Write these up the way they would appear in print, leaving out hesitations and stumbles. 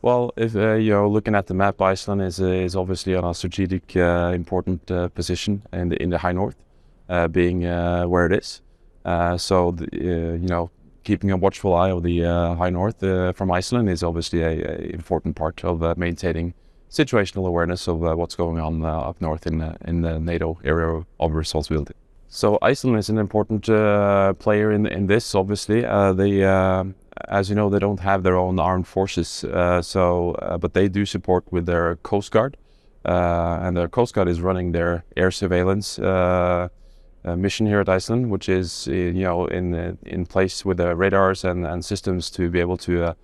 Well, if looking at the map, Iceland is obviously on a strategic important position in the high north, being where it is. Keeping a watchful eye of the high north from Iceland is obviously a important part of maintaining situational awareness of what's going on up north in the NATO area of responsibility. So Iceland is an important player in this. Obviously, as you know, they don't have their own armed forces, but they do support with their Coast Guard, and their Coast Guard is running their air surveillance mission here at Iceland, which is in place with the radars and systems to be able to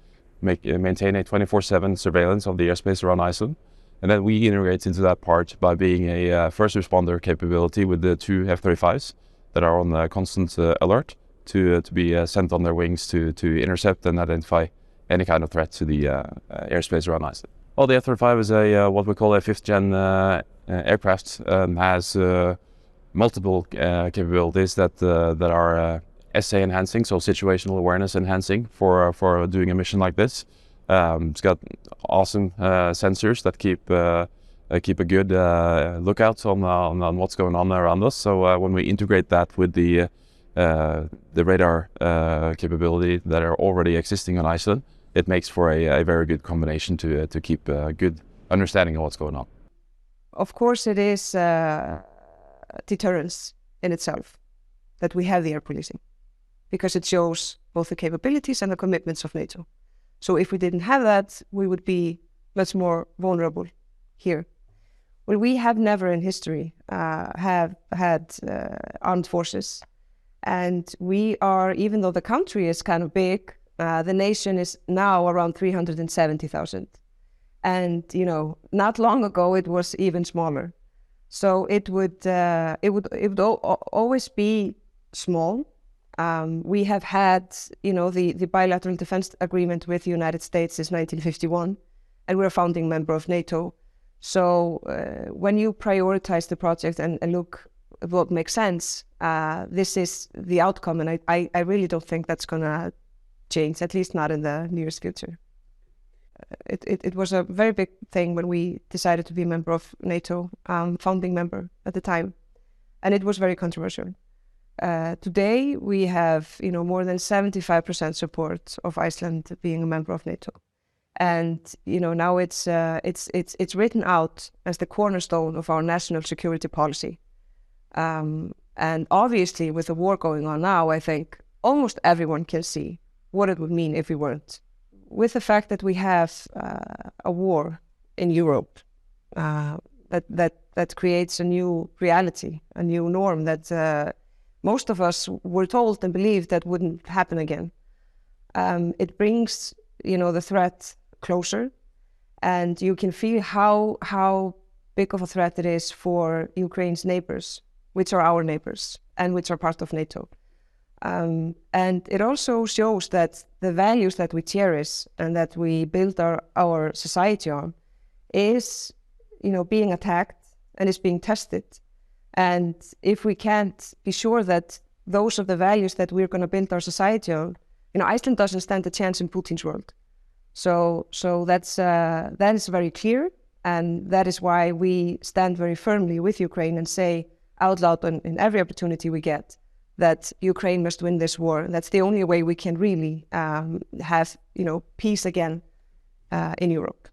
maintain a 24/7 surveillance of the airspace around Iceland. And then we integrate into that part by being a first responder capability with the 2 F-35s that are on constant alert to be sent on their wings to intercept and identify any kind of threat to the airspace around Iceland. Well, the F-35 is what we call a 5th-gen aircraft, has multiple capabilities that are SA enhancing, so situational awareness enhancing for doing a mission like this. It's got awesome sensors that keep a good lookout on what's going on around us. So when we integrate that with the radar capability that are already existing on Iceland, it makes for a very good combination to keep a good understanding of what's going on. Of course, it is deterrence in itself that we have the air policing, because it shows both the capabilities and the commitments of NATO. So if we didn't have that, we would be much more vulnerable here. Well, we have never in history have had armed forces. And we are, even though the country is kind of big, the nation is now around 370,000. And, not long ago, it was even smaller. So it would always be small. We have had, the bilateral defense agreement with the United States since 1951, and we're a founding member of NATO. So when you prioritize the project and look at what makes sense, this is the outcome, and I really don't think that's going to change, at least not in the nearest future. It was a very big thing when we decided to be a member of NATO, founding member at the time, and it was very controversial. Today, we have more than 75% support of Iceland being a member of NATO, and now it's written out as the cornerstone of our national security policy. And obviously, with the war going on now, I think almost everyone can see what it would mean if we weren't. With the fact that we have a war in Europe, that creates a new reality, a new norm that most of us were told and believed that wouldn't happen again. It brings, the threat closer, and you can feel how big of a threat it is for Ukraine's neighbors, which are our neighbors and which are part of NATO. And it also shows that the values that we cherish and that we build our society on is, being attacked and is being tested. And if we can't be sure that those are the values that we're going to build our society on, Iceland doesn't stand a chance in Putin's world. So that is very clear, and that is why we stand very firmly with Ukraine and say out loud in every opportunity we get that Ukraine must win this war. That's the only way we can really have peace again in Europe.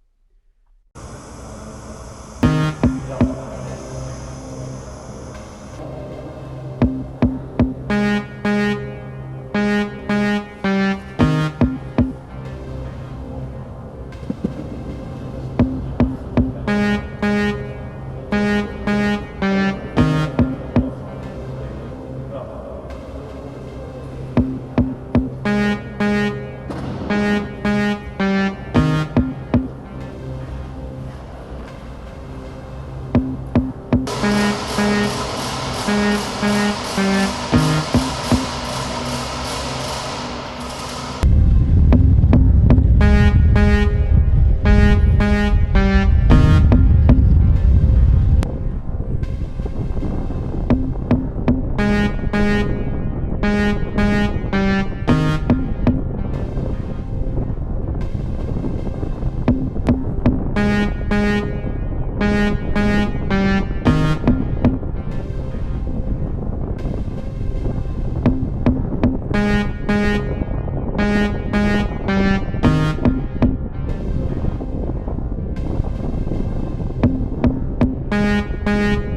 you.